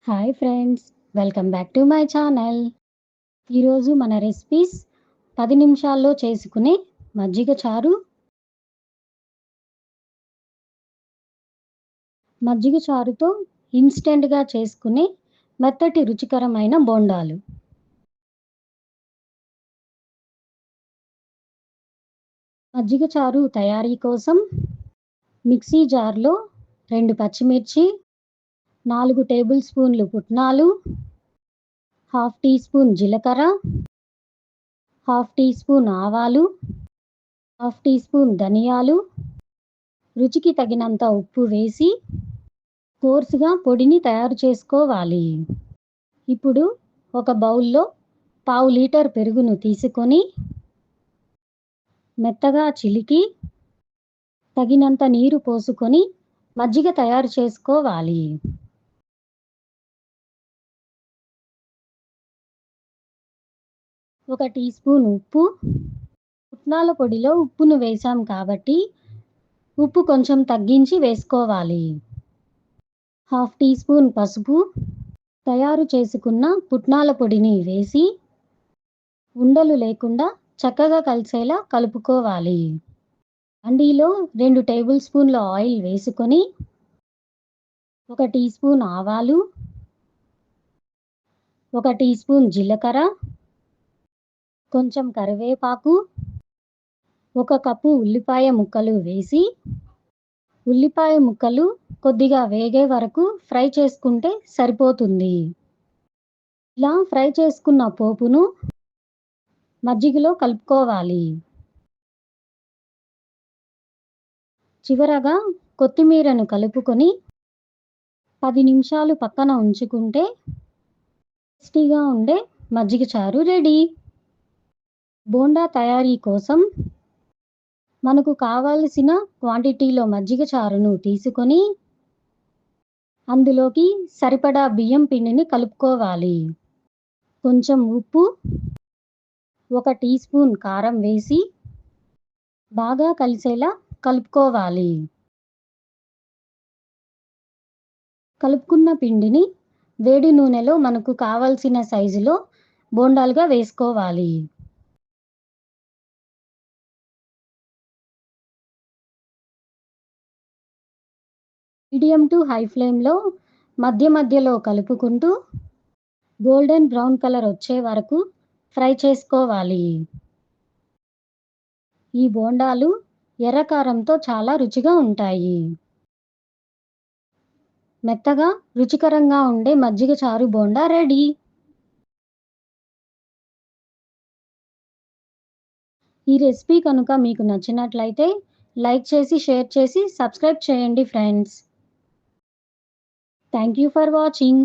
Hi friends, welcome back to my channel. ఈరోజు మన recipes 10 నిమిషాల్లో చేసుకునే మజ్జిగ చారు. మజ్జిగ చారుతో ఇన్స్టెంట్‌గా చేసుకునే మెత్తటి రుచికరమైన బోండాలు. మజ్జిగ చారు తయారీ కోసం మిక్సీ జార్‌లో 2 పచ్చిమిర్చి, 4 టేబుల్ స్పూన్లు పుట్నాలు, హాఫ్ టీ స్పూన్ జీలకర్ర, హాఫ్ టీ స్పూన్ ఆవాలు, హాఫ్ టీ స్పూన్ ధనియాలు, రుచికి తగినంత ఉప్పు వేసి కోర్సుగా పొడిని తయారు చేసుకోవాలి. ఇప్పుడు ఒక బౌల్‌లో పావు లీటర్ పెరుగును తీసుకొని మెత్తగా చిలికి తగినంత నీరు పోసుకొని మజ్జిగ తయారు చేసుకోవాలి. ఒక టీ స్పూన్ ఉప్పు, పుట్నాల పొడిలో ఉప్పును వేశాం కాబట్టి ఉప్పు కొంచెం తగ్గించి వేసుకోవాలి. హాఫ్ టీ స్పూన్ పసుపు, తయారు చేసుకున్న పుట్నాల పొడిని వేసి ఉండలు లేకుండా చక్కగా కలిసేలా కలుపుకోవాలి. బాండీలో 2 టేబుల్ స్పూన్ల ఆయిల్ వేసుకొని 1 టీ స్పూన్ ఆవాలు, 1 టీ స్పూన్ జీలకర్ర, కొంచెం కరివేపాకు, 1 కప్పు ఉల్లిపాయ ముక్కలు వేసి ఉల్లిపాయ ముక్కలు కొద్దిగా వేగే వరకు ఫ్రై చేసుకుంటే సరిపోతుంది. ఇలా ఫ్రై చేసుకున్న పోపును మజ్జిగలో కలుపుకోవాలి. చివరగా కొత్తిమీరను కలుపుకొని 10 నిమిషాలు పక్కన ఉంచుకుంటే టేస్టీగా ఉండే మజ్జిగ చారు రెడీ. బోండా తయారీ కోసం మనకు కావాల్సిన క్వాంటిటీలో మజ్జిగ చారును తీసుకొని అందులోకి సరిపడా బియ్యం పిండిని కలుపుకోవాలి. కొంచెం ఉప్పు, 1 టీ స్పూన్ కారం వేసి బాగా కలిసేలా కలుపుకోవాలి. కలుపుకున్న పిండిని వేడి నూనెలో మనకు కావలసిన సైజులో బోండాలుగా వేసుకోవాలి. మీడియం టు హై ఫ్లేమ్‌లో మధ్య మధ్యలో కలుపుకుంటూ గోల్డెన్ బ్రౌన్ కలర్ వచ్చే వరకు ఫ్రై చేసుకోవాలి. ఈ బోండాలు ఎర్ర కారంతో చాలా రుచిగా ఉంటాయి. మెత్తగా రుచికరంగా ఉండే మజ్జిగ చారు బోండా రెడీ. ఈ రెసిపీ కనుక మీకు నచ్చినట్లయితే లైక్ చేసి, షేర్ చేసి, సబ్స్క్రైబ్ చేయండి friends. Thank you for watching.